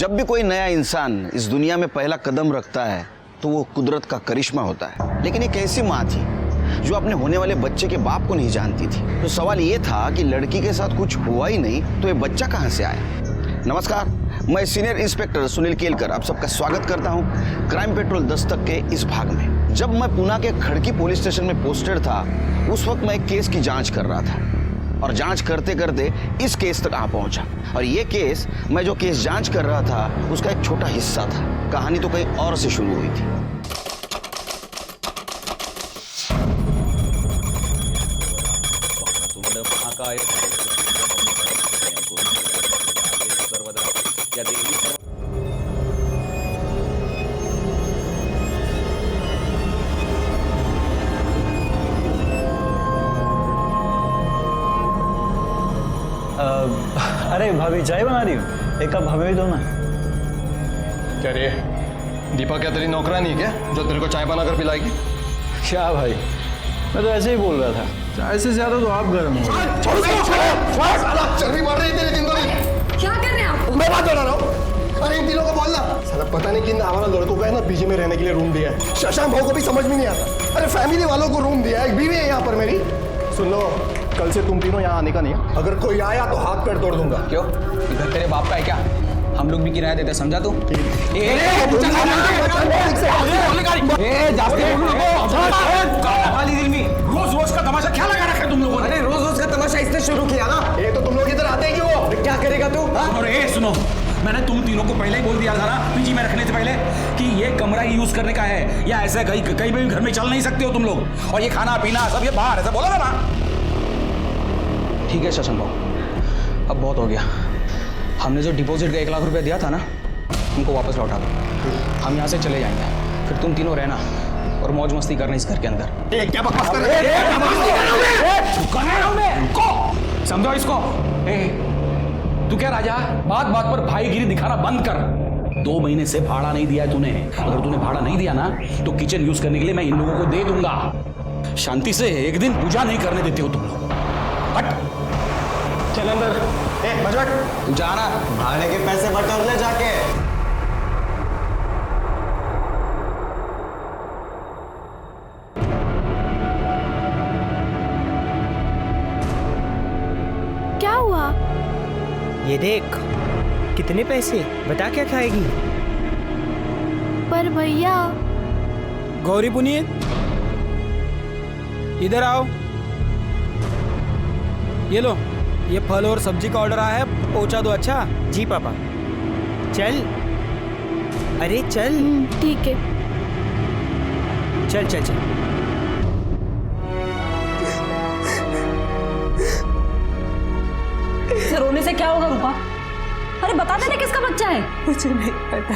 जब भी कोई नया इंसान इस दुनिया में पहला कदम रखता है तो वो कुदरत का करिश्मा होता है। लेकिन एक ऐसी माँ थी जो अपने होने वाले बच्चे के बाप को नहीं जानती थी। तो सवाल ये था कि लड़की के साथ कुछ हुआ ही नहीं तो ये बच्चा कहाँ से आया। नमस्कार, मैं सीनियर इंस्पेक्टर सुनील केलकर आप सबका स्वागत करता हूँ क्राइम पेट्रोल दस्तक के इस भाग में। जब मैं पुणे के खड़की पुलिस स्टेशन में पोस्टेड था उस वक्त मैं एक केस की जांच कर रहा था और जांच करते करते इस केस तक आ पहुंचा। और ये केस, मैं जो केस जांच कर रहा था उसका एक छोटा हिस्सा था। कहानी तो कहीं और से शुरू हुई थी। अरे भाभी चाय बना रही हूँ, एक कप हमें भी दो ना। क्या रे, दीपा क्या तेरी नौकरानी है क्या जो तेरे को चाय बनाकर पिलाएगी? क्या भाई, मैं तो ऐसे ही बोल रहा था। चाय से ज्यादा तो आप गर्म हो। चर्बी बढ़ रही है तेरी दिन क्या कर रहे हैं आप? मैं बात बता रहा हूँ। अरे इन तीनों को बोलना। साला पता नहीं किन हमारा लड़कों को है ना पीजी में रहने के लिए रूम दिया है। शशांक भाव को भी समझ में नहीं आता। अरे फैमिली वालों को रूम दिया है, एक बीवी है यहाँ पर मेरी। सुन लो, कल से तुम तीनों यहाँ आने का नहीं है। अगर कोई आया तो हाथ पैर तोड़ दूंगा। क्यों, इधर तेरे बाप का है क्या? हम लोग भी किराया देते, समझा तू? रोज रोज का तमाशा क्या लगा रखा है तुम लोगों ने? अरे रोज रोज का तमाशा इसने शुरू किया ना। ये तो तुम लोग इधर आते ही क्यों? क्या करेगा तू? अरे सुनो, मैंने तुम तीनों को पहले ही बोल दिया था ना पीजी में रखने से पहले कि ये कमरा ही यूज करने का है, या ऐसे कहीं भी घर में चल नहीं सकते हो तुम लोग। और ये खाना पीना सब ये बाहर, ऐसा बोला था ना? ठीक है शशांक भाव, अब बहुत हो गया। हमने जो डिपॉजिट का 1 लाख रुपया दिया था ना, उनको वापस लौटा दो। हम यहाँ से चले जाएंगे, फिर तुम तीनों रहना और मौज मस्ती करना इस घर के अंदर। क्या बकवास कर रहे हो? समझो इसको। तू क्या राजा, बात बात पर भाईगिरी दिखाना बंद कर। 2 महीने से भाड़ा नहीं दिया है तूने। अगर तूने भाड़ा नहीं दिया ना तो किचन यूज करने के लिए मैं इन लोगों को दे दूंगा। शांति से एक दिन पूजा नहीं करने देते हो तुम लोग। हट, चल अंदर। बजट, तू जाना, भाड़े के पैसे बटोर ले जाके। क्या हुआ? ये देख, कितने पैसे, बता क्या खाएगी? पर भैया। गौरी पुनीत, इधर आओ। ये लो, ये फल और सब्जी का ऑर्डर आया है, पहुंचा दो। अच्छा जी पापा। चल, अरे चल। ठीक है। चल चल चल। रोने से क्या होगा रूपा? अरे बता देना किसका बच्चा है। मुझे नहीं पता।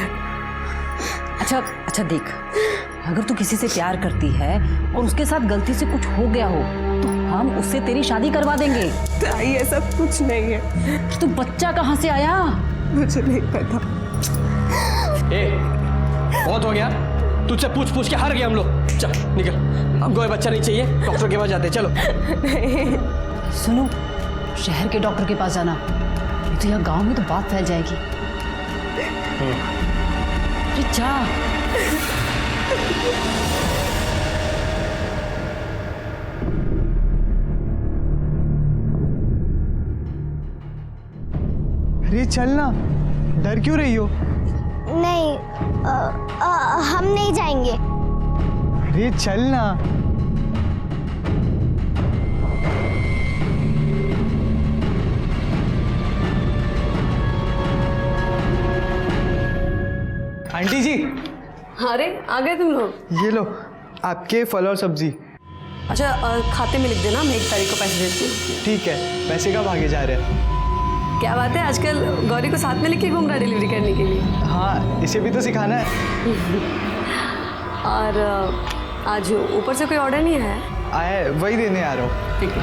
अच्छा देख, अगर तू किसी से प्यार करती है और उसके साथ गलती से कुछ हो गया हो तो हम उससे तेरी शादी करवा देंगे। ताई ऐसा कुछ नहीं है। तो बच्चा कहाँ से आया? मुझे नहीं पता। बहुत हो गया, तुझसे पूछ पूछ के हार गए हम लोग। चल निकल, हमको ये बच्चा नहीं चाहिए, डॉक्टर के पास जाते हैं। चलो। सुनो, शहर के डॉक्टर के पास जाना, नहीं तो यहाँ गांव में तो बात फैल जाएगी। अरे जा। अरे चलना, डर क्यों रही हो? नहीं, हम नहीं जाएंगे। अरे चलना। आंटी जी। अरे आ गए तुम लोग। ये लो आपके फल और सब्जी। अच्छा, खाते में लिख देना, मैं 1 तारीख को पैसे देती हूँ। ठीक है, पैसे कब आगे जा रहे हैं? क्या बात है, आजकल गौरी को साथ में लेके घूम रहा डिलीवरी करने के लिए। हाँ, इसे भी तो सिखाना है। और आज ऊपर से कोई ऑर्डर नहीं आया? आया है, वही देने आ रहा हूँ। ठीक है।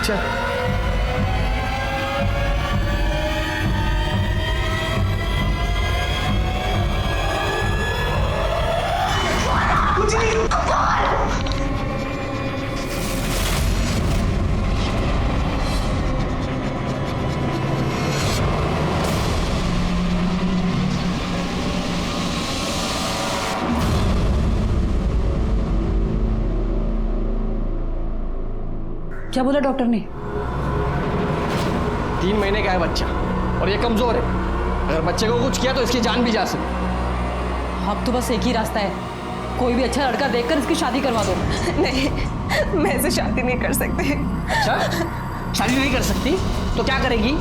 चल। क्या बोला डॉक्टर ने? 3 महीने का है बच्चा और ये कमजोर है। अगर बच्चे को कुछ किया तो इसकी जान भी जा सकती। अब तो बस एक ही रास्ता है, कोई भी अच्छा लड़का देखकर इसकी शादी करवा दो। नहीं, मैं इसे शादी नहीं कर सकती। अच्छा, शादी नहीं कर सकती तो क्या करेगी?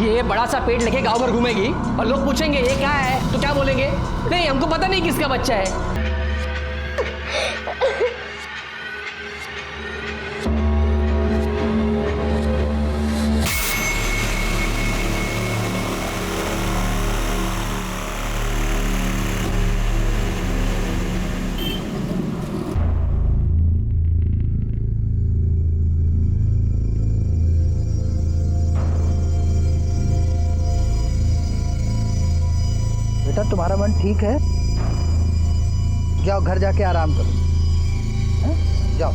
ये बड़ा सा पेट लेके गांव भर घूमेगी और लोग पूछेंगे ये क्या है, तो क्या बोलेंगे? नहीं, हमको पता नहीं किसका बच्चा है। बेटा तुम्हारा मन ठीक है? जाओ घर जाके आराम करो, हैं? जाओ।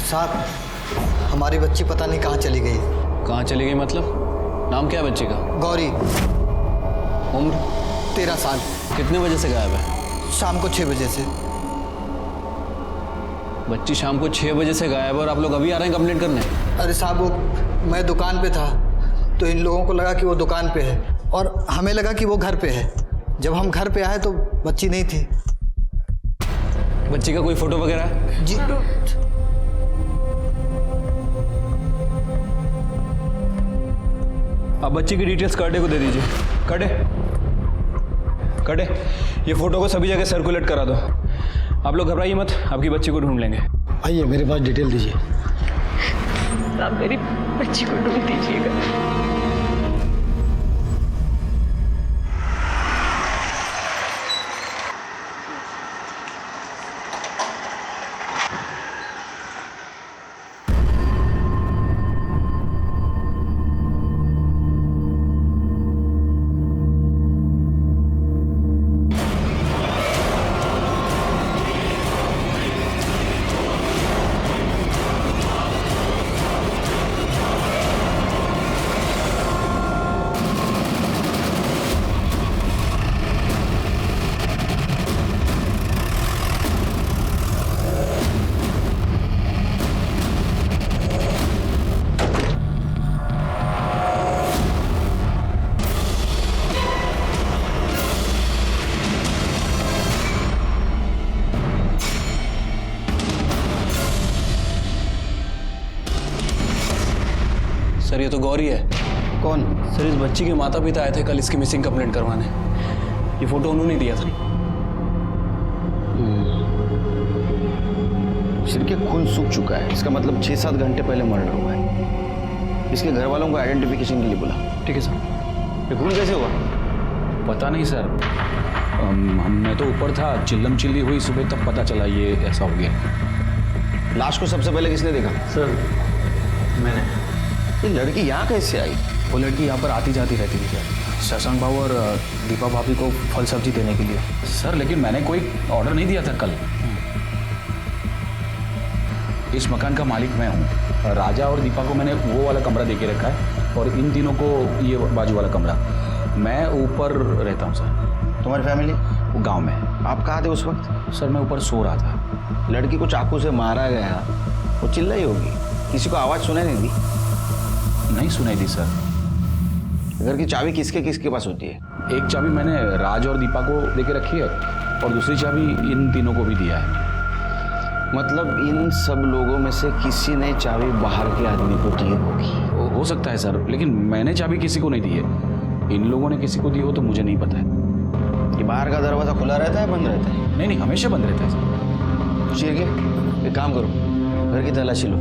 साहब, हमारी बच्ची पता नहीं कहाँ चली गई। कहाँ चली गई मतलब? नाम क्या है बच्चे का? गौरी, उम्र? 13 साल। कितने बजे से गायब है? शाम को 6 बजे से। बच्ची शाम को 6 बजे से गायब है और आप लोग अभी आ रहे हैं कंप्लेंट करने? अरे साहब, वो मैं दुकान पे था तो इन लोगों को लगा कि वो दुकान पे है और हमें लगा कि वो घर पे है। जब हम घर पे आए तो बच्ची नहीं थी। बच्ची का कोई फोटो वगैरह है? जी, आप बच्ची की डिटेल्स कर्डे को दे दीजिए। कर्डे, ये फोटो को सभी जगह सर्कुलेट करा दो। आप लोग घबराइए मत, आपकी बच्ची को ढूंढ लेंगे। आइए मेरे पास डिटेल दीजिए। आप मेरी बच्ची को ढूंढ दीजिएगा। सर ये तो गौरी है। कौन? सर इस बच्ची के माता पिता आए थे कल इसकी मिसिंग कंप्लेंट करवाने। ये फोटो उन्होंने दिया था। सिर के खून सूख चुका है, इसका मतलब 6-7 घंटे पहले मर्डर हुआ है। इसके घर वालों को आइडेंटिफिकेशन के लिए बोला। ठीक है सर। ये खून कैसे हुआ? पता नहीं सर, मैं तो ऊपर था, चिल्लम चिल्ली हुई सुबह तब पता चला ये ऐसा हो गया। लाश को सबसे पहले किसने देखा? सर मैंने। ये लड़की यहाँ कैसे आई? वो लड़की यहाँ पर आती जाती रहती थी सर, शशांक बाबू और दीपा भाभी को फल सब्जी देने के लिए। सर लेकिन मैंने कोई ऑर्डर नहीं दिया था कल। इस मकान का मालिक मैं हूँ। राजा और दीपा को मैंने वो वाला कमरा दे के रखा है और इन तीनों को ये बाजू वाला कमरा। मैं ऊपर रहता हूँ सर। तुम्हारी फैमिली? वो गाँव में। आप कहाँ थे उस वक्त? सर मैं ऊपर सो रहा था। लड़की को चाकू से मारा गया, वो चिल्लाई होगी, किसी को आवाज़ सुनाई नहीं दी? नहीं सुनाई दी सर। घर की चाबी किसके किसके पास होती है? एक चाबी मैंने राज और दीपा को दे के रखी है और दूसरी चाबी इन तीनों को भी दिया है। मतलब इन सब लोगों में से किसी ने चाबी बाहर के आदमी को दी होगी। हो सकता है सर, लेकिन मैंने चाबी किसी को नहीं दी है। इन लोगों ने किसी को दी हो तो मुझे नहीं पता है। कि बाहर का दरवाज़ा खुला रहता है, बंद रहता है? नहीं, हमेशा बंद रहता है सर। ठीक है, एक काम करो, घर की तलाशी लो,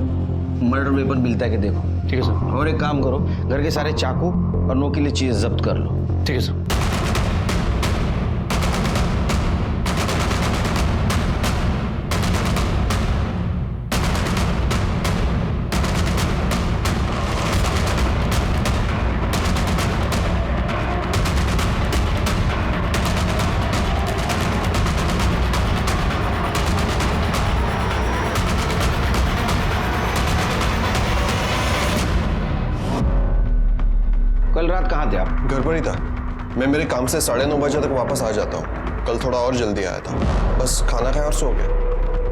मर्डर वेपन मिलता है कि देखो। ठीक है सर। और एक काम करो, घर के सारे चाकू और नोकीली चीज़ जब्त कर लो। ठीक है सर। कल रात कहाँ थे आप? घर पर ही था। मैं मेरे काम से 9:30 बजे तक वापस आ जाता हूँ। कल थोड़ा और जल्दी आया था, बस खाना खाया और सो गया।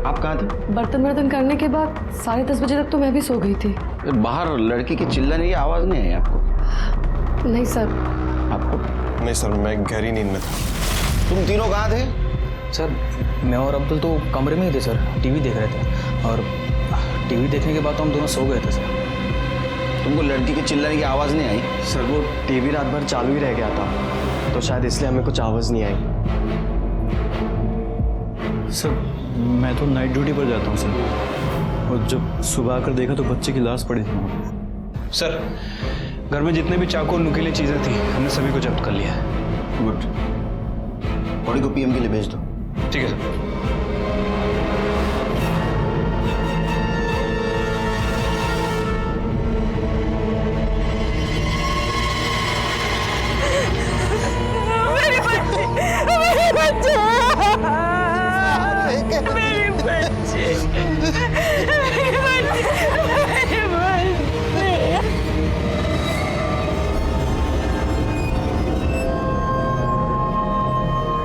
आप कहाँ थे? बर्तन करने के बाद 10:30 बजे तक तो मैं भी सो गई थी। बाहर लड़की की चिल्लाने की आवाज़ नहीं आई आपको? नहीं सर। आपको? नहीं सर, मैं गहरी नींद में था। तुम तीनों कहाँ थे? सर मैं और अब्दुल तो कमरे में ही थे सर, टीवी देख रहे थे, और टीवी देखने के बाद तो हम दोनों सो गए थे सर। तुमको लड़की के चिल्लाने की आवाज़ नहीं आई? सर वो टीवी रात भर चालू ही रह गया था, तो शायद इसलिए हमें कुछ आवाज़ नहीं आई। सर मैं तो नाइट ड्यूटी पर जाता हूँ सर, और जब सुबह आकर देखा तो बच्चे की लाश पड़ी थी। सर घर में जितने भी चाकू और नुकीली चीज़ें थी हमने सभी को जब्त कर लिया। गुड। बॉडी को पीएम के लिए भेज दो। ठीक है सर।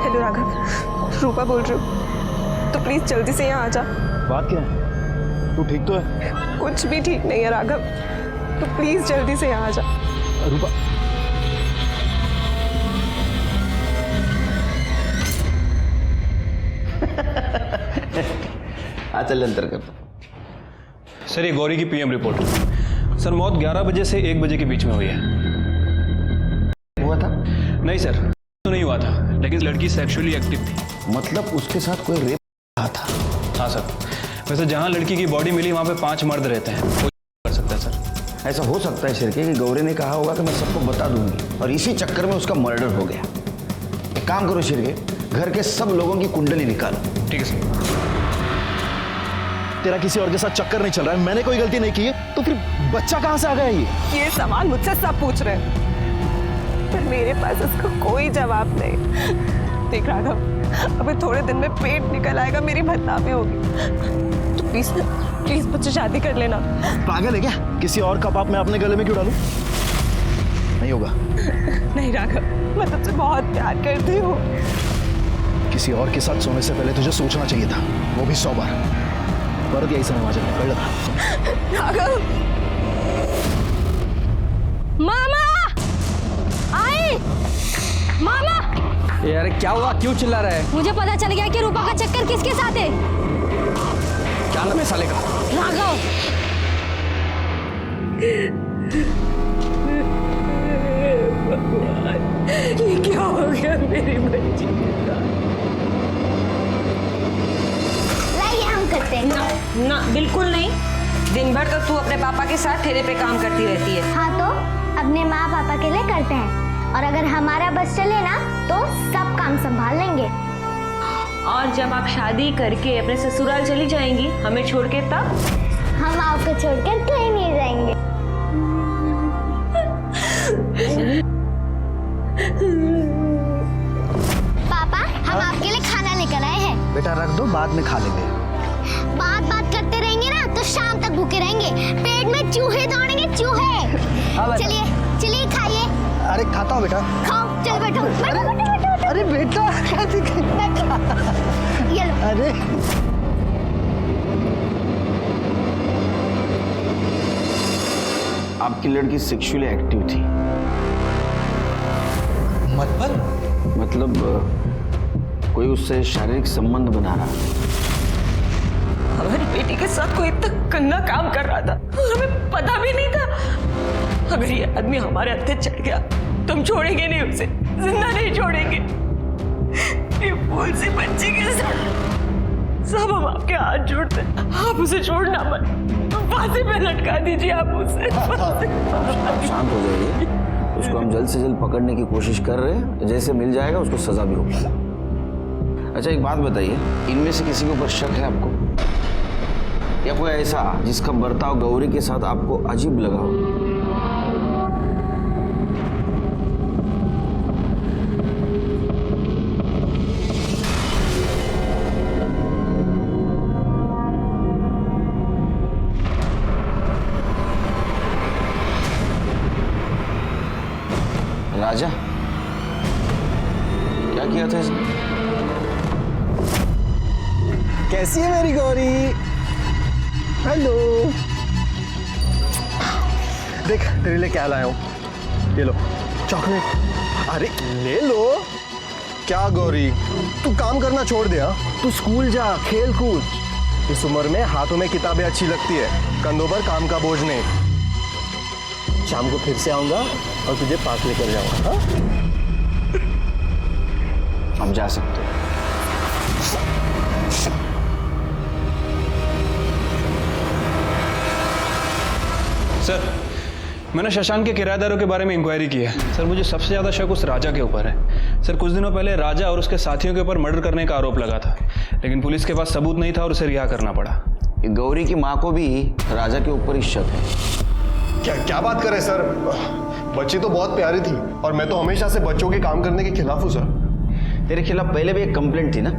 हेलो राघव, रूपा बोल रही हूँ, तो प्लीज जल्दी से यहाँ आ जा। बात क्या है? तू ठीक तो है? कुछ भी ठीक नहीं है राघव, तो प्लीज जल्दी से यहाँ आ जा। रूपा चल अंतर कर। सर ये गौरी की पीएम रिपोर्ट। सर मौत 11 बजे से 1 बजे के बीच में हुई है। हुआ था? नहीं सर, तो नहीं हुआ था, लेकिन लड़की सेक्सुअली एक्टिव थी। मतलब उसके साथ कोई रेप रहा था? हाँ सर। वैसे जहाँ लड़की की बॉडी मिली वहाँ पे 5 मर्द रहते हैं, कोई कर सकता है सर। ऐसा हो सकता है शिरके कि गौरी ने कहा होगा कि मैं सबको बता दूंगी, और इसी चक्कर में उसका मर्डर हो गया। एक काम करो शिरके, घर के सब लोगों की कुंडली निकालो। ठीक है सर। तेरा किसी और के साथ चक्कर नहीं चल रहा है, मैंने कोई गलती नहीं की है, तो फिर बच्चा कहाँ से आ गया ये सवाल मुझसे सब पूछ रहे हैं, पर मेरे पास उसका कोई जवाब नहीं। देख राघव, अभी थोड़े दिन में पेट निकल आएगा, मेरी बदनामी होगी, तो प्लीज प्लीज मुझसे शादी कर लेना। पागल है क्या? किसी और का पाप मैं अपने गले में क्यों डालूं? नहीं होगा। नहीं राघव, मैं तुझसे बहुत प्यार करती हूँ। किसी और के साथ सोने से पहले तुझे सोचना चाहिए था, वो भी 100 बार। पर यही समय माजन कर लगा। राघव, मामा आई, मामा। यार क्या हुआ, क्यों चिल्ला रहा है? मुझे पता चल गया कि रूपा का चक्कर किसके साथ है। क्या नाम है साले का? राघव। ये क्या हो गया मेरी बच्ची के साथ? करते हैं ना बिल्कुल नहीं। दिन भर तो तू अपने पापा के साथ ठेले पे काम करती रहती है। हाँ तो अपने माँ पापा के लिए करते हैं, और अगर हमारा बस चले ना तो सब काम संभाल लेंगे। और जब आप शादी करके अपने ससुराल चली जाएंगी हमें छोड़ के, तब हम आपको छोड़कर कहीं नहीं जाएंगे। पापा हम आपके लिए खाना लेकर आए हैं। बेटा रख दो, बाद में खा लेंगे। बात करते रहेंगे ना तो शाम तक भूखे रहेंगे, पेट में चूहे दौड़ेंगे, चूहे। चलिए चलिए खाइए। अरे खाता हूँ बेटा। खाओ, चल बैठो बैठो बैठो बैठो। अरे बेटा ये लो। अरे आपकी लड़की सेक्सुअली एक्टिव थी? मतलब कोई उससे शारीरिक संबंध बना रहा? हमारी बेटी के साथ कोई इतना गंदा काम कर रहा था और हमें पता भी नहीं था। अगर ये आदमी हमारे हत्थे चढ़ गया तो हम छोड़ेंगे नहीं उसे, जिंदा नहीं छोड़ेंगे। ये फूल सी बच्ची के साथ सब हम आपके हाथ जोड़ते, आप उसे छोड़ना मत, फांसी पे लटका दीजिए आप उसे। आप शांत हो जाइए, उसको हम जल्द से जल्द पकड़ने की कोशिश कर रहे हैं, जैसे मिल जाएगा उसको सजा भी होगी। अच्छा एक बात बताइए, इनमें से किसी के ऊपर शक है आपको, या कोई ऐसा जिसका बर्ताव गौरी के साथ आपको अजीब लगा हो? राजा, क्या किया था इसने? कैसी है मेरी गौरी? हेलो, देख तेरे लिए क्या लाया हूं, ये लो चॉकलेट। अरे ले लो। क्या गौरी, तू काम करना छोड़ दे? तू स्कूल जा, खेल कूद। इस उम्र में हाथों में किताबें अच्छी लगती है, कंधों पर काम का बोझ नहीं। शाम को फिर से आऊंगा और तुझे पार्क लेकर जाऊंगा। हम जा सकते हो। सर, मैंने शशांक के किराएदारों के बारे में इंक्वायरी की है। सर, मुझे सबसे ज़्यादा शक उस राजा के ऊपर है। सर, कुछ दिनों पहले राजा और उसके साथियों के ऊपर मर्डर करने का आरोप लगा था, लेकिन पुलिस के पास सबूत नहीं था और उसे रिहा करना पड़ा। ये गौरी की माँ को भी राजा के ऊपर ही शक है। क्या क्या बात कर रहे सर? बच्ची तो बहुत प्यारी थी और मैं तो हमेशा से बच्चों के काम करने के खिलाफ हूँ सर। तेरे खिलाफ पहले भी एक कंप्लेंट थी ना?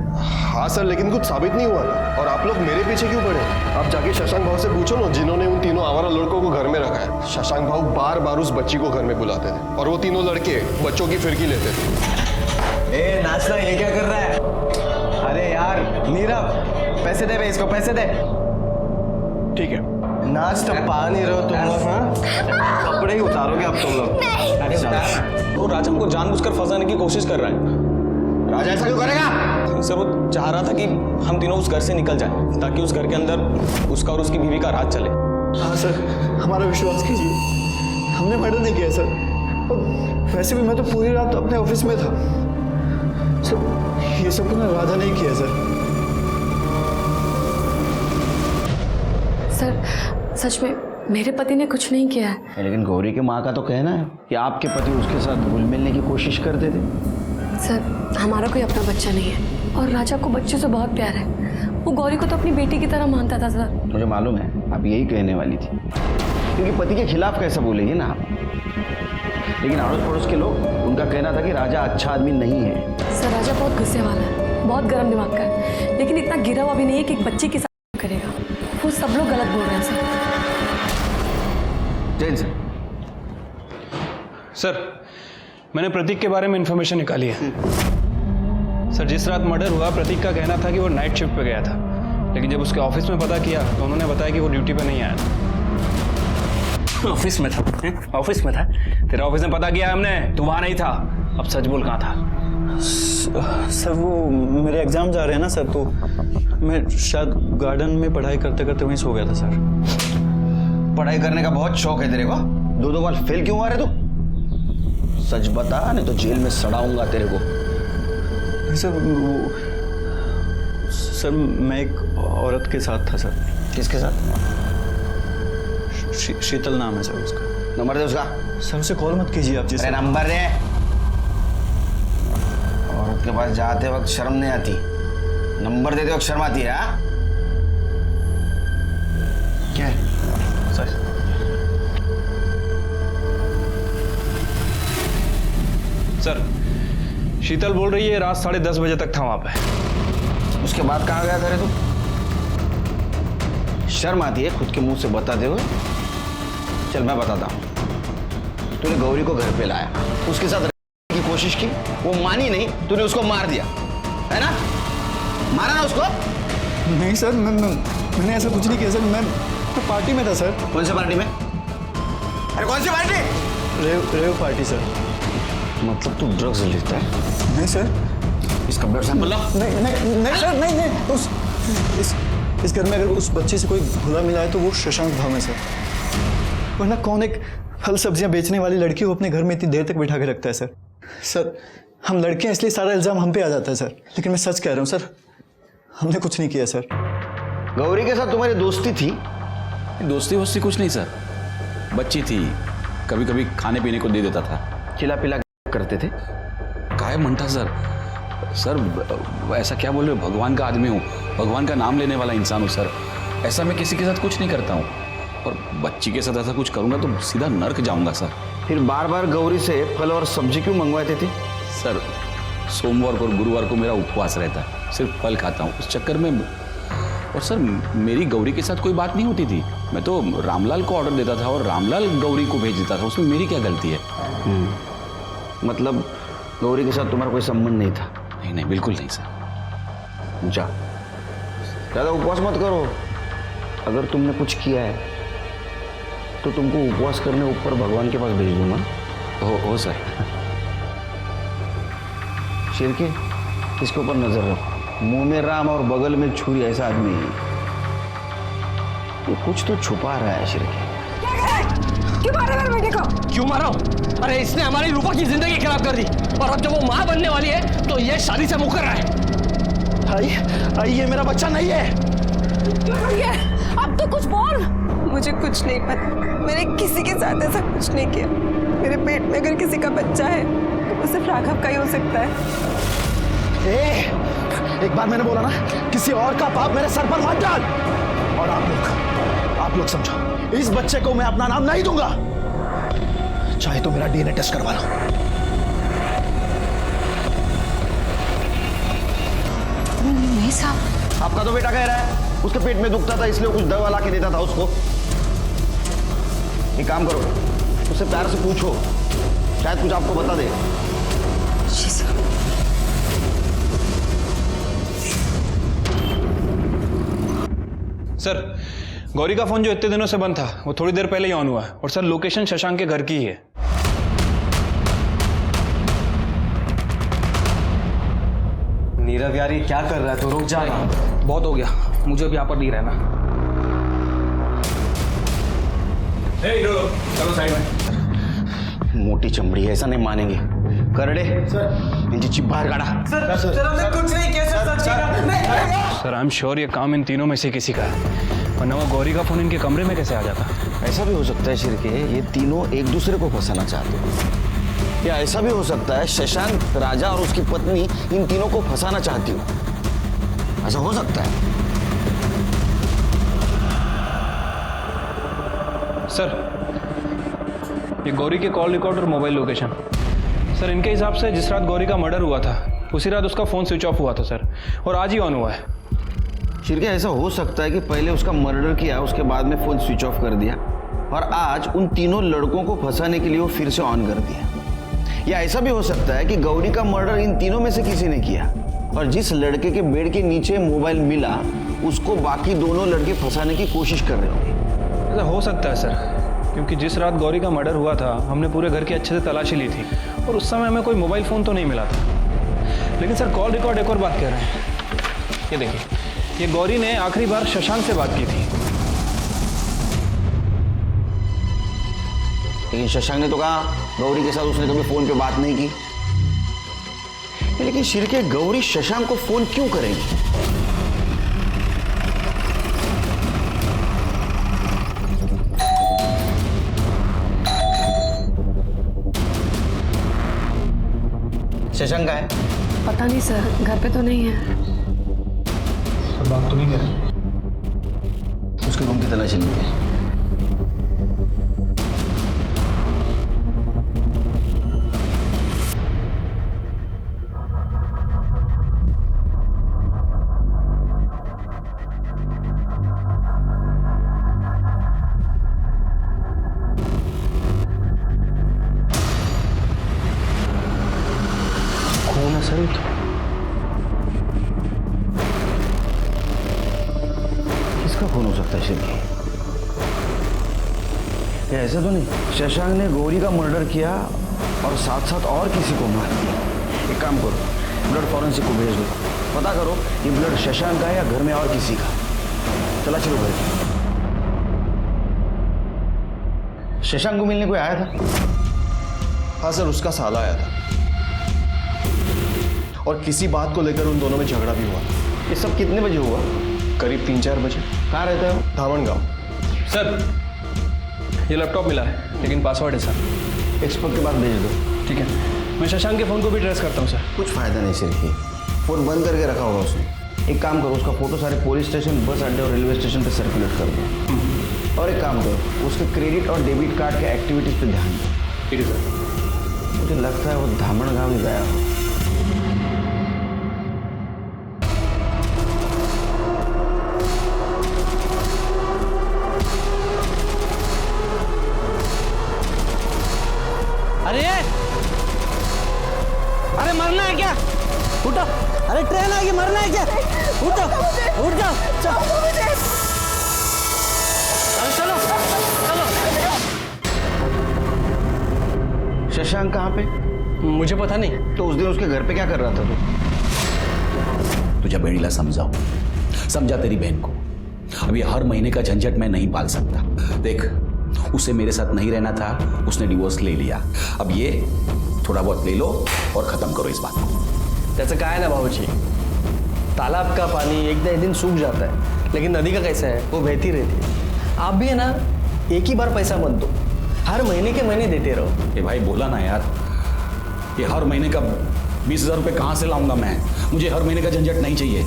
हाँ सर, लेकिन कुछ साबित नहीं हुआ ना। और आप लोग मेरे पीछे क्यों पड़े? आप जाके शशांक भाव से पूछो ना, जिन्होंने उन तीनों आवारा लड़कों को घर में रखा है। शशांक भाव बार बार उस बच्ची को घर में बुलाते थे और वो तीनों लड़के बच्चों की फिरकी लेते थे। ए नाचना, ये क्या कर रहा है? अरे यार नीरव, पैसे दे बे, इसको पैसे दे। ठीक है, नाच तो पा नहीं रहे हो तुम लोग। हाँ, कपड़े ही उतारोगे अब तुम लोग। अरे वो राजा हमको जानबूझकर फंसाने की कोशिश कर रहा है। राजा ऐसा क्यों करेगा? सर, वो चाह रहा था कि हम तीनों उस घर से निकल जाएं, ताकि उस घर के अंदर उसका और उसकी बीवी का राज चले। हाँ सर, हमारा विश्वास कीजिए, हमने मर्डर नहीं किया सर। और वैसे भी मैं तो पूरी रात अपने ऑफिस में था सर। ये सब मैंने वादा नहीं किया सर। सर, सच में मेरे पति ने कुछ नहीं किया है। लेकिन गौरी के माँ का तो कहना है कि आपके पति उसके साथ घुल मिलने की कोशिश करते थे। सर, हमारा कोई अपना बच्चा नहीं है और राजा को बच्चे से बहुत प्यार है। वो गौरी को तो अपनी बेटी की तरह मानता था सर। मुझे मालूम है आप यही कहने वाली थी, क्योंकि पति के खिलाफ कैसा बोलेगी ना आप। लेकिन अड़ोस पड़ोस के लोग, उनका कहना था कि राजा अच्छा आदमी नहीं है। सर, राजा बहुत गुस्से वाला है, बहुत गर्म दिमाग का है, लेकिन इतना गिरा हुआ भी नहीं है कि एक बच्चे के साथ करेगा। वो सब लोग गलत बोल रहे हैं सर। जैन सर। सर, मैंने प्रतीक के बारे में इंफॉर्मेशन निकाली है। सर, जिस रात मर्डर हुआ, प्रतीक का कहना था कि वो नाइट शिफ्ट पे गया था, लेकिन जब उसके ऑफिस में पता किया तो उन्होंने बताया कि वो ड्यूटी पे नहीं आया था। ऑफिस में था? ऑफिस में था? तेरा ऑफिस में पता किया हमने, तू वहां नहीं था। अब सच बोल, कहाँ था? सर, वो मेरे एग्जाम जा रहे हैं ना सर, तो मैं शायद गार्डन में पढ़ाई करते करते वहीं सो गया था सर। पढ़ाई करने का बहुत शौक है तेरे को? दो बार फेल क्यों हुआ रे तू? सच बता, नहीं तो जेल में सड़ाऊंगा तेरे को। सर, मैं एक औरत के साथ था सर। किसके साथ? शीतल नाम है सर उसका। नंबर दे उसका। सर, उसे कॉल मत कीजिए आप। अरे नंबर दे। औरत के पास जाते वक्त शर्म नहीं आती, नंबर देते वक्त शर्म आती है। क्या है सर? सर, शीतल बोल रही है रात 10:30 बजे तक था वहां पे। उसके बाद कहाँ गया था रे तू? शर्म आती है खुद के मुंह से बताते हुए? चल मैं बताता हूँ। तूने गौरी को घर पे लाया, उसके साथ रहने की कोशिश की, वो मानी नहीं, तूने उसको मार दिया, है ना? मारा ना उसको? नहीं सर, मैंने ऐसा कुछ नहीं किया सर। मैं पार्टी में था सर। कौन सी पार्टी में? अरे कौन सी पार्टी? Rave party sir. मतलब तू ड्रग्स लेता है? नहीं सर। इसका ब्लड सैंपल? नहीं सर, नहीं। इस घर में अगर उस बच्चे से कोई घुला मिला है तो वो शशांक भाव है सर। वरना कौन एक फल सब्जियां बेचने वाली लड़की को अपने घर में इतनी देर तक बिठा के रखता है सर? सर, हम लड़के हैं इसलिए सारा इल्जाम हम पे आ जाता है सर, लेकिन मैं सच कह रहा हूँ सर, हमने कुछ नहीं किया सर। गौरी के साथ तुम्हारी दोस्ती थी? दोस्ती वोस्ती कुछ नहीं सर, बच्ची थी, कभी कभी खाने पीने को दे देता था। खिला पिला करते थे? काय म्हणता सर? सर, ऐसा क्या बोल रहे हो? भगवान का आदमी हूँ, भगवान का नाम लेने वाला इंसान हूँ सर। ऐसा मैं किसी के साथ कुछ नहीं करता हूँ, और बच्ची के साथ ऐसा कुछ करूँगा तो सीधा नर्क जाऊँगा सर। फिर बार बार गौरी से फल और सब्जी क्यों मंगवाते थे? सर, सोमवार और गुरुवार को मेरा उपवास रहता है, सिर्फ फल खाता हूँ, उस चक्कर में। और सर, मेरी गौरी के साथ कोई बात नहीं होती थी, मैं तो रामलाल को ऑर्डर देता था और रामलाल गौरी को भेज देता था, उसमें मेरी क्या गलती है? मतलब गौरी के साथ तुम्हारा कोई संबंध नहीं था? नहीं नहीं, बिल्कुल नहीं सर। जा, ज़्यादा उपवास मत करो। अगर तुमने कुछ किया है तो तुमको उपवास करने ऊपर भगवान के पास भेज दूंगा। हो सर। शिरके, इसके ऊपर नजर रखो। मुंह में राम और बगल में छुरी, ऐसा आदमी है ये। कुछ तो छुपा रहा है शिरके। क्यों मारा मेरे बेटे को? क्यों मारा हूं? अरे इसने हमारी रूपा की जिंदगी खराब कर दी, और अब जब वो माँ बनने वाली है तो ये शादी से मुकर रहा है। आई ये मेरा बच्चा नहीं है। अब तो कुछ बोल। मुझे कुछ नहीं पता, मैंने किसी के साथ ऐसा कुछ नहीं किया। मेरे पेट में अगर किसी का बच्चा है तो वो सिर्फ राघव का ही हो सकता है। एक बार मैंने बोला ना, किसी और का पाप मेरे सर पर मत डाल। और आप लोग समझो, इस बच्चे को मैं अपना नाम नहीं दूंगा, चाहे तो मेरा डीएनए टेस्ट करवा लो। नहीं साहब। आपका तो बेटा कह रहा है उसके पेट में दुखता था इसलिए कुछ दवा ला के देता था उसको। एक काम करो, उससे प्यार से पूछो, शायद कुछ आपको बता दे। सर, गौरी का फोन जो इतने दिनों से बंद था वो थोड़ी देर पहले ही ऑन हुआ है। और सर, लोकेशन शशांक के घर की ही है। नीरव यार, ये क्या कर रहा है? तो रुक जा ना। बहुत हो गया, मुझे भी यहाँ पर नहीं रहना। चलो साइड में। मोटी चमड़ी है, ऐसा नहीं मानेंगे। करड़े इनकी चिप बाहर काढ़ा। सर हमने कुछ नहीं किया सर, आई एम श्योर ये काम इन तीनों में से किसी का है, वरना वो गौरी का फोन इनके कमरे में कैसे आ जाता? ऐसा भी हो सकता है शिरके, ये तीनों एक दूसरे को फंसाना चाहते हो। या ऐसा भी हो सकता है शशांक राजा और उसकी पत्नी इन तीनों को फंसाना चाहती हो। ऐसा हो सकता है। सर, ये गौरी के कॉल रिकॉर्ड और मोबाइल लोकेशन। सर, इनके हिसाब से जिस रात गौरी का मर्डर हुआ था उसी रात उसका फोन स्विच ऑफ हुआ था सर, और आज ही ऑन हुआ है। शिरके, ऐसा हो सकता है कि पहले उसका मर्डर किया, उसके बाद में फोन स्विच ऑफ कर दिया, और आज उन तीनों लड़कों को फंसाने के लिए वो फिर से ऑन कर दिया। या ऐसा भी हो सकता है कि गौरी का मर्डर इन तीनों में से किसी ने किया, और जिस लड़के के बेड के नीचे मोबाइल मिला उसको बाकी दोनों लड़के फंसाने की कोशिश कर रहे होंगे। ऐसा हो सकता है सर, क्योंकि जिस रात गौरी का मर्डर हुआ था हमने पूरे घर की अच्छे से तलाशी ली थी, और उस समय हमें कोई मोबाइल फ़ोन तो नहीं मिला था। लेकिन सर, कॉल रिकॉर्ड एक और बात कह रहे हैं। ये देखिए, ये गौरी ने आखिरी बार शशांक से बात की थी। लेकिन शशांक ने तो कहा गौरी के साथ उसने कभी फोन पे बात नहीं की। लेकिन शिरके, गौरी शशांक को फोन क्यों करेगी? शशांक का है? पता नहीं सर, घर पे तो नहीं है। बात तो नहीं है। उसके रूम की तलाशी लेते हैं। कौन है सर? तो किसका फोन हो सकता है शिरके? या ऐसा तो नहीं शशांक ने गौरी का मर्डर किया और साथ साथ और किसी को मार दिया? एक काम करो, ब्लड फॉरेंसिक को भेज दो, पता करो ये ब्लड शशांक का है या घर में और किसी का। चला चलो घर। शशांक को मिलने कोई आया था? हाँ सर, उसका साला आया था, और किसी बात को लेकर उन दोनों में झगड़ा भी हुआ। ये सब कितने बजे हुआ? करीब 3-4 बजे। कहाँ रहता है वो? धामन गांव। सर, ये लैपटॉप मिला है लेकिन पासवर्ड है सर। एक्सपर्ट के पास भेज दो। ठीक है, मैं शशांक के फ़ोन को भी ट्रेस करता हूँ सर। कुछ फायदा नहीं सिर्फ ही फोन बंद करके रखा होगा उसने। एक काम करो, उसका फोटो सारे पुलिस स्टेशन, बस अड्डे और रेलवे स्टेशन पे सर्कुलेट कर दो। और एक काम करो, उसके क्रेडिट और डेबिट कार्ड के एक्टिविटीज पे ध्यान दो। ठीक है सर। मुझे लगता है वो धामण गाँव ही गया हो। अरे उठो, अरे ट्रेन आएगी, मरना है क्या? उठो, उठ जाओ, चलो चलो चलो। शशांक कहाँ पे? मुझे पता नहीं। तो उस दिन उसके घर पे क्या कर रहा था तू? तुझे बेड़ीला समझाओ, समझा तेरी बहन को। अब ये हर महीने का झंझट मैं नहीं पाल सकता। देख, उसे मेरे साथ नहीं रहना था, उसने डिवोर्स ले लिया। अब ये थोड़ा बहुत ले लो और खत्म करो इस बात को। जैसे कहा है ना बाबूजी, तालाब का पानी एक न एक दिन सूख जाता है, लेकिन नदी का कैसा है, वो बहती रहती है। आप भी है ना, एक ही बार पैसा मत दो, हर महीने के महीने देते रहो। ये भाई बोला ना यार, ये हर महीने का 20,000 रुपये कहाँ से लाऊंगा मैं? मुझे हर महीने का झंझट नहीं चाहिए।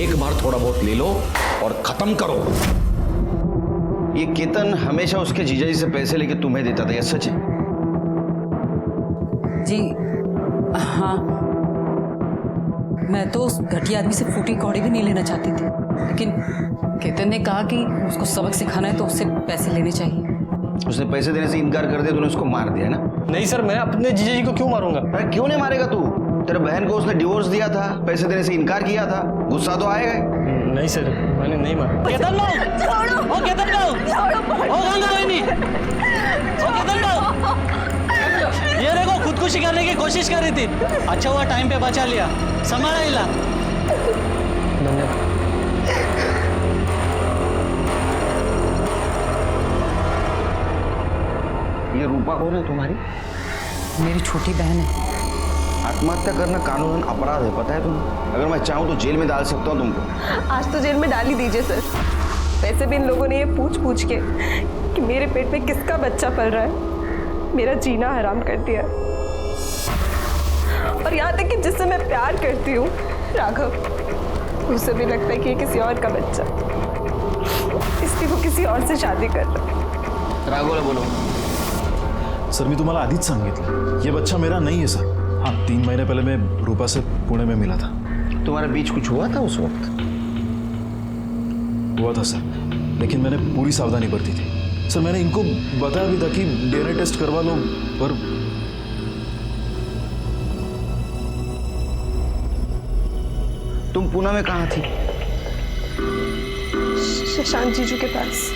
एक बार थोड़ा बहुत ले लो और खत्म करो। ये केतन हमेशा उसके जीजाजी से पैसे लेके तुम्हें देता था, ये सच है? जी हाँ, मैं तो उस घटिया आदमी से फूटी कौड़ी भी नहीं लेना चाहती थी, लेकिन केतन ने कहा कि उसको सबक सिखाना है तो उससे पैसे लेने चाहिए। उसने पैसे देने से इनकार कर दिया, तूने उसको मार दिया ना? नहीं सर, मैं अपने जीजा जी को क्यों मारूंगा? अरे क्यों नहीं मारेगा तू? तेरे बहन को उसने डिवोर्स दिया था, पैसे देने से इनकार किया था, गुस्सा तो आएगा। नहीं सर, मैंने नहीं मारा। केतन लो, ओ केतन लो, ओ गंगा बहनी, ओ केतन लो। ये देखो खुदकुशी करने की कोशिश कर रही थी, अच्छा हुआ टाइम पे बचा लिया, संभाला इला। ये रूपा कौन है तुम्हारी? मेरी छोटी बहन है। आत्महत्या करना कानूनन अपराध है, पता है तुम्हें? अगर मैं चाहूँ तो जेल में डाल सकता हूँ तुमको। आज तो जेल में डाल ही दीजिए सर। वैसे भी इन लोगों ने ये पूछ के कि मेरे पेट में किसका बच्चा पल रहा है, मेरा जीना हराम कर दिया। और यहाँ तक कि जिससे मैं प्यार करती हूँ, राघव, उसे भी लगता है कि ये किसी और का बच्चा, इसलिए वो किसी और से शादी कर रहा है। राघवला बोलो। सर मी तुम्हाला आधीच सांगितलं, ये बच्चा मेरा नहीं है सर। हाँ, 3 महीने पहले मैं रूपा से पुणे में मिला था। तुम्हारे बीच कुछ हुआ था उस वक्त? हुआ था सर, लेकिन मैंने पूरी सावधानी बरती थी सर। मैंने इनको बताया भी था कि डीएनए टेस्ट करवा लो, पर तुम पुणे में कहाँ थी? शशांक जीजू के पास।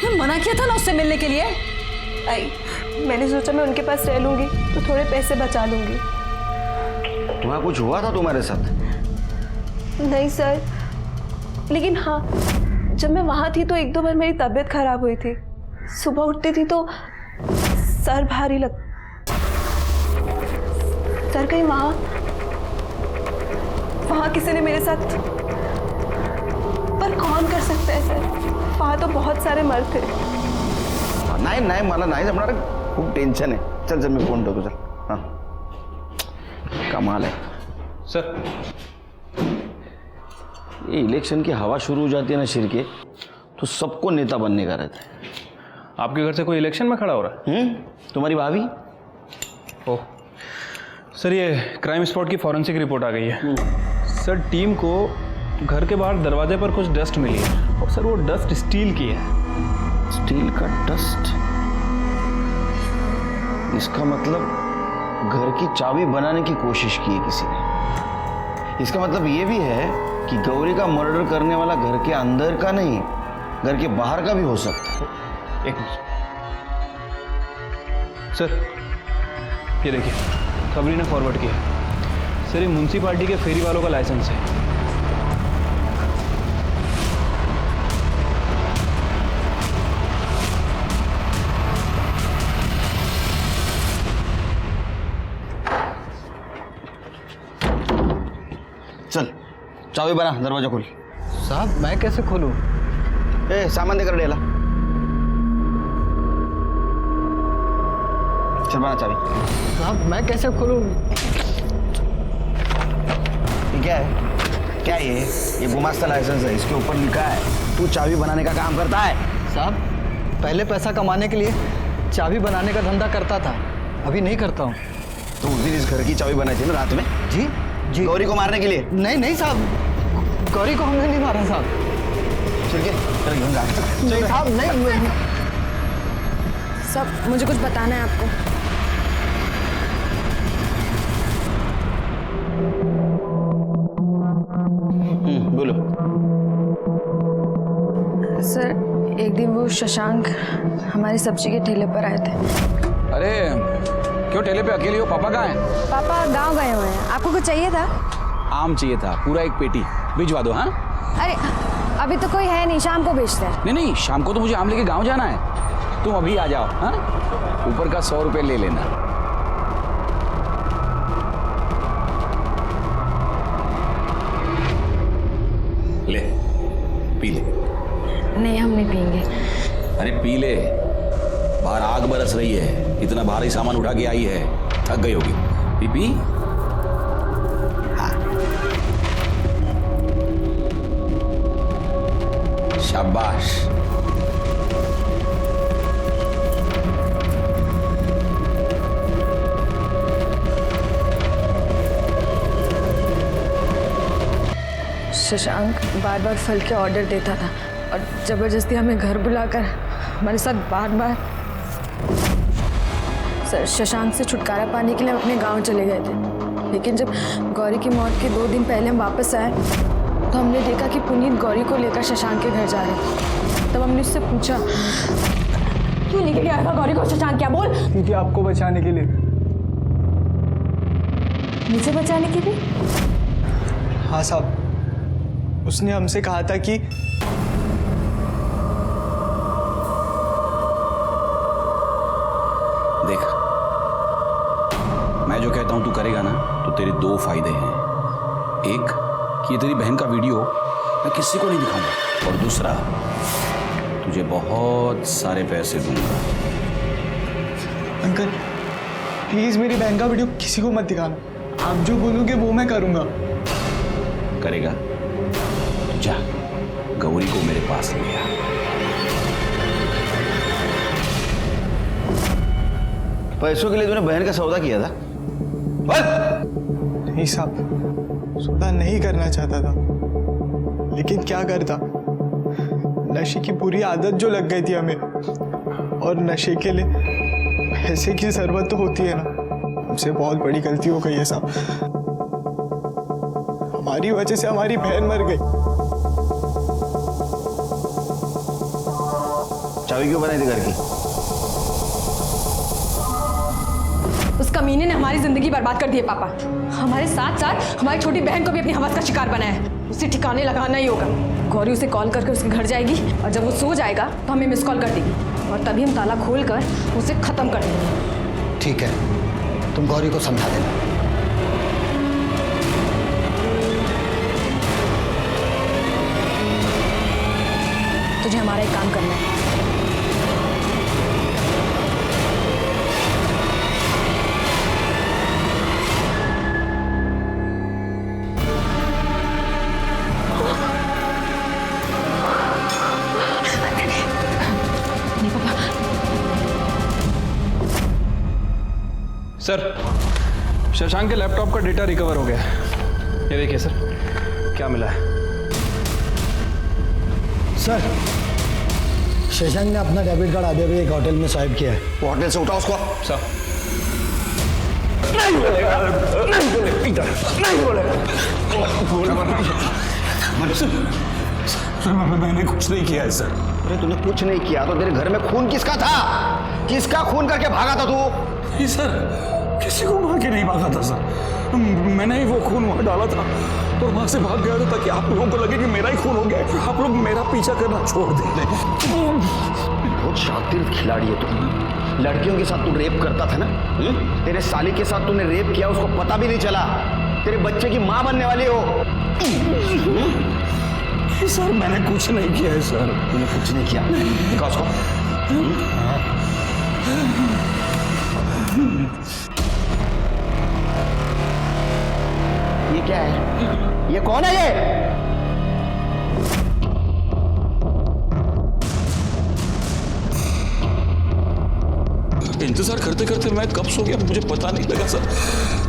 तुम्हें मना किया था ना उससे मिलने के लिए? मैंने सोचा मैं उनके पास रह लूंगी तो थोड़े पैसे बचा लूंगी। वहाँ कुछ हुआ था तुम्हारे साथ? नहीं सर, लेकिन हाँ, जब मैं वहाँ थी तो 1-2 बार मेरी तबीयत खराब हुई थी। सुबह उठती थी तो सर भारी लग। सर कहीं वहाँ किसी ने मेरे साथ, पर कौन कर सकता है सर? वहाँ तो बहुत सारे मर्द थे। नाही मला नाही जमणार, खूप टेंशन है। चल मैं फोन ठेवतो, चल। हाँ, कमाल है सर। ये इलेक्शन की हवा शुरू हो जाती है ना शिरके, तो सबको नेता बनने का रहता है। आपके घर से कोई इलेक्शन में खड़ा हो रहा है? तुम्हारी भाभी? ओह सर, ये क्राइम स्पॉट की फॉरेंसिक रिपोर्ट आ गई है। सर, टीम को घर के बाहर दरवाजे पर कुछ डस्ट मिली है, और सर वो डस्ट स्टील की है। स्टील का डस्ट? इसका मतलब घर की चाबी बनाने की कोशिश की है किसी ने। इसका मतलब ये भी है कि गौरी का मर्डर करने वाला घर के अंदर का नहीं, घर के बाहर का भी हो सकता है। एक मिनट सर, ये देखिए, खबरी ने फॉरवर्ड किया। सर, ये म्युनिसिपालिटी के फेरी वालों का लाइसेंस है। चल, चाबी बना, दरवाजा खोल। साहब, मैं कैसे खोलूं? सामान देकर डेला। चल बना चाबी। साहब, मैं कैसे खोलूं? क्या है? क्या ये गुमास्ता लाइसेंस है, इसके ऊपर लिखा है तू चाबी बनाने का काम करता है। साहब, पहले पैसा कमाने के लिए चाबी बनाने का धंधा करता था, अभी नहीं करता हूँ। तो उस दिन इस घर की चाबी बनाई थी ना रात में? जी जी। गौरी को मारने के लिए? नहीं साहब, गौरी को हमने नहीं मारा साहब। चल के चल घेऊन जा। नहीं साहब, नहीं। सब मुझे कुछ बताना है आपको। शशांक हमारी सब्जी के ठेले पर आए थे। अरे क्यों ठेले पे अकेली हो? पापा कहाँ हैं? पापा गांव गए हुए हैं। आपको कुछ चाहिए था? आम चाहिए था, पूरा एक पेटी भिजवा दो। हाँ अरे अभी तो कोई है नहीं, शाम को बेचते हैं। नहीं नहीं, शाम को तो मुझे आम लेके गांव जाना है, तुम अभी आ जाओ। हाँ ऊपर का 100 रुपये ले लेना। ले पी ले। नहीं हम नहीं पियेंगे। अरे पी ले, बाहर आग बरस रही है, इतना भारी सामान उठा के आई है, थक गई होगी। P P. हाँ शाबाश। शशांक बार बार फल के ऑर्डर देता था और ज़बरदस्ती हमें घर बुलाकर हमारे साथ बार बार शशांक से छुटकारा पाने के लिए हम अपने गांव चले गए थे। लेकिन जब गौरी की मौत के 2 दिन पहले हम वापस आए तो हमने देखा कि पुनीत गौरी को लेकर शशांक के घर जा रहे थे। तब हमने उससे पूछा, क्यों लेके गया था गौरी को शशांक? क्या बोल? क्योंकि आपको बचाने के लिए। मुझे बचाने के लिए? हाँ साहब, उसने हमसे कहा था कि देख, मैं जो कहता हूं तू करेगा ना तो तेरे 2 फायदे हैं। एक कि ये तेरी बहन का वीडियो मैं किसी को नहीं दिखाऊंगा, और दूसरा तुझे बहुत सारे पैसे दूंगा। अंकल प्लीज मेरी बहन का वीडियो किसी को मत दिखाना। आप जो बोलोगे वो मैं करूंगा। करेगा? जा गौरी को मेरे पास ले आ। पैसों के लिए तूने बहन का सौदा किया था? नहीं साहब, सौदा नहीं करना चाहता था, लेकिन क्या करता, नशे की बुरी आदत जो लग गई थी हमें, और नशे के लिए पैसे की जरूरत तो होती है ना। हमसे बहुत बड़ी गलती हो गई है साहब, हमारी वजह से हमारी बहन मर गई। चाबी क्यों बनाई थी घर की? उस कमीने ने हमारी जिंदगी बर्बाद कर दी है पापा। हमारे साथ साथ हमारी छोटी बहन को भी अपनी हवस का शिकार बनाया है। उसे ठिकाने लगाना ही होगा। गौरी उसे कॉल करके उसके घर जाएगी और जब वो सो जाएगा तो हमें मिस कॉल कर देगी और तभी हम ताला खोल कर उसे खत्म कर देंगे। ठीक है, तुम गौरी को समझा देना। तुझे हमारा एक काम करना है। सर, शशांक के लैपटॉप का डेटा रिकवर हो गया। ये देखिए सर, क्या मिला है। सर, शशांक ने अपना डेबिट कार्ड आधे हुए एक होटल में स्वाइप किया है। वो होटल से उठाओ उसको। सर नहीं बोलेगा, नहीं बोलेगा, इधर नहीं बोलेगा। मैंने कुछ नहीं किया है सर। अरे तूने कुछ नहीं किया तो तेरे घर में खून किसका था? किसका खून करके भागा था तू? नहीं सर, किसी को मार के नहीं भागा था सर। मैंने ही वो खून वहां डाला था और वहां से भाग गया था ताकि आप लोगों को लगे कि मेरा ही खून हो गया। आप लोग मेरा पीछा करना छोड़ दें। बहुत शातिर खिलाड़ी है तू। लड़कियों के साथ तू रेप करता था ना? तेरे साली के साथ तूने रेप किया, उसको पता भी नहीं चला। तेरे बच्चे की माँ बनने वाली हो। सर मैंने कुछ नहीं किया है सर। तूने कुछ नहीं किया? दिखा उसको। ये क्या है? ये कौन है ये? इंतजार करते करते मैं कब सो गया मुझे पता नहीं लगा सर।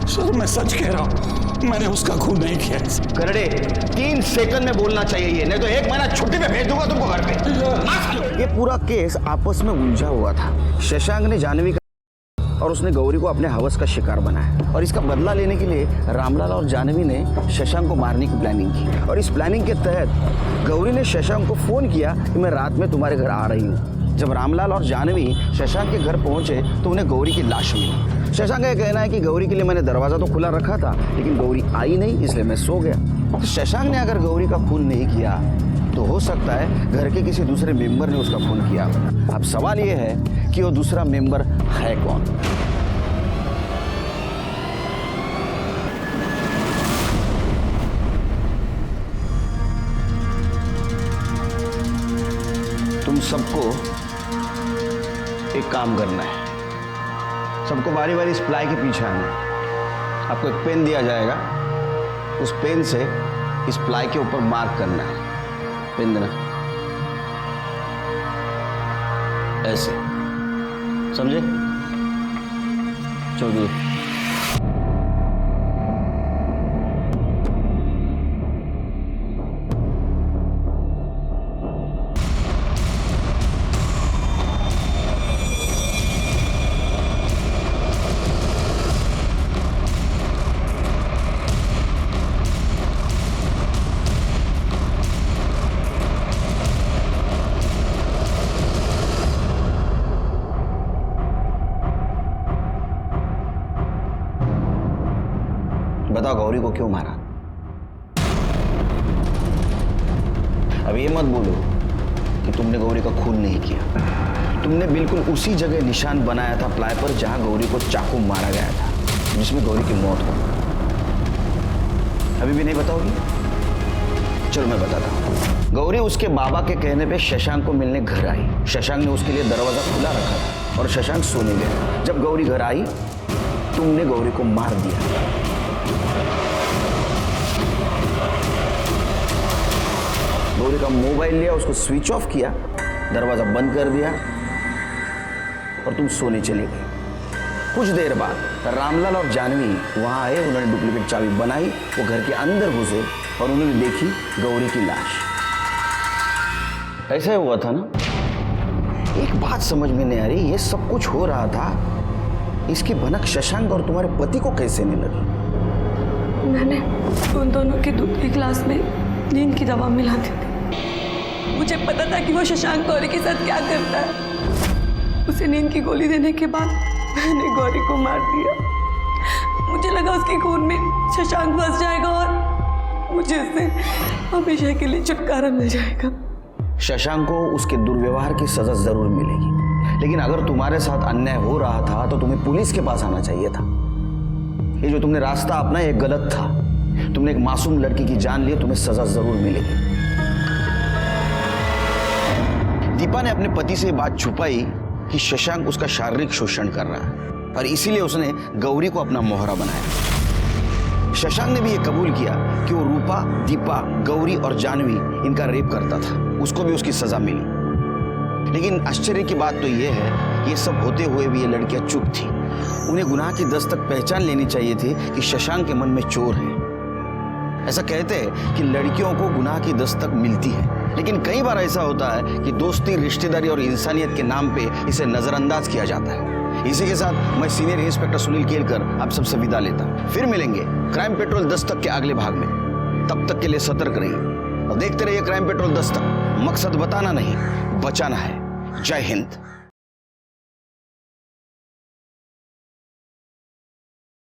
सर मैं सच कह रहा हूँ, मैंने उसका खून नहीं किया। करड़े 3 सेकंड में बोलना चाहिए ये, नहीं तो 1 महीना छुट्टी पे भेज दूंगा तुमको घर पे। ये पूरा केस आपस में उलझा हुआ था। शशांक ने जानवी का और उसने गौरी को अपने हवस का शिकार बनाया। और इसका बदला लेने के लिए रामलाल और जानवी ने शशांक को मारने की प्लानिंग की। और इस प्लानिंग के तहत गौरी ने शशांक को फोन किया कि मैं रात में तुम्हारे घर आ रही हूँ। जब रामलाल और जानवी शशांक के घर पहुंचे तो उन्हें गौरी की लाश मिली। शशांक का यह कहना है कि गौरी के लिए मैंने दरवाजा तो खुला रखा था, लेकिन गौरी आई नहीं, इसलिए मैं सो गया। तो शशांक ने अगर गौरी का खून नहीं किया तो हो सकता है घर के किसी दूसरे मेंबर ने उसका खून किया। अब सवाल यह है कि वो दूसरा मेंबर है कौन। तुम सबको एक काम करना है, सबको बारी बारी इस प्लाई के पीछे आना है। आपको एक पेन दिया जाएगा, उस पेन से इस प्लाई के ऊपर मार्क करना है। पेन देना, ऐसे, समझे? चलिए। बताओ गौरी को क्यों मारा? अब ये मत बोलो कि तुमने गौरी का खून नहीं किया। तुमने बिल्कुल उसी जगह निशान बनाया था प्लाई पर जहां गौरी को चाकू मारा गया था, जिसमें गौरी की मौत हो। अभी भी नहीं बताओगी? चलो मैं बताता हूँ। गौरी उसके बाबा के कहने पे शशांक को मिलने घर आई। शशांक ने उसके लिए दरवाजा खुला रखा था और शशांक सोने गया। जब गौरी घर आई, तुमने गौरी को मार दिया। गौरी का मोबाइल लिया, उसको स्विच ऑफ किया, दरवाजा बंद कर दिया और तुम सोने चली गई। कुछ देर बाद रामलाल और जानवी वहां आए। उन्होंने डुप्लीकेट चाबी बनाई, वो घर के अंदर घुसे और उन्होंने देखी गौरी की लाश। ऐसा हुआ था ना? एक बात समझ में नहीं आ रही, ये सब कुछ हो रहा था, इसकी भनक शशांक और तुम्हारे पति को कैसे नहीं लगी? मैंने उन दोनों के दूध के गिलास में नींद की दवा मिला दी थी। मुझे पता था कि वो शशांक गौरी के साथ क्या करता है। उसे नींद की गोली देने के बाद मैंने गौरी को मार दिया। मुझे लगा उसके खून में शशांक फंस जाएगा और मुझे उससे हमेशा के लिए छुटकारा मिल जाएगा। शशांक को उसके दुर्व्यवहार की सजा जरूर मिलेगी, लेकिन अगर तुम्हारे साथ अन्याय हो रहा था तो तुम्हें पुलिस के पास आना चाहिए था। ये जो तुमने रास्ता अपनाया ये गलत था। तुमने एक मासूम लड़की की जान ली, तुम्हें सजा जरूर मिलेगी। दीपा ने अपने पति से बात छुपाई कि शशांक उसका शारीरिक शोषण कर रहा है और इसीलिए उसने गौरी को अपना मोहरा बनाया। शशांक ने भी ये कबूल किया कि वो रूपा, दीपा, गौरी और जानवी इनका रेप करता था। उसको भी उसकी सजा मिली। लेकिन आश्चर्य की बात तो ये है, ये सब होते हुए भी ये लड़कियां चुप थी। उन्हें गुनाह की दस्तक पहचान लेनी चाहिए थी कि शशांक के मन में चोर है। ऐसा कहते हैं कि लड़कियों को गुनाह की दस्तक मिलती है, लेकिन कई बार ऐसा होता है कि दोस्ती, रिश्तेदारी और इंसानियत के नाम पे इसे नजरअंदाज किया जाता है। इसी के साथ मैं सीनियर इंस्पेक्टर सुनील केलकर आप सबसे विदा लेता हूं। फिर मिलेंगे क्राइम पेट्रोल दस्तक के अगले भाग में। तब तक के लिए सतर्क रहिए और देखते रहिए क्राइम पेट्रोल दस्तक। मकसद बताना नहीं, बचाना है। जय हिंद।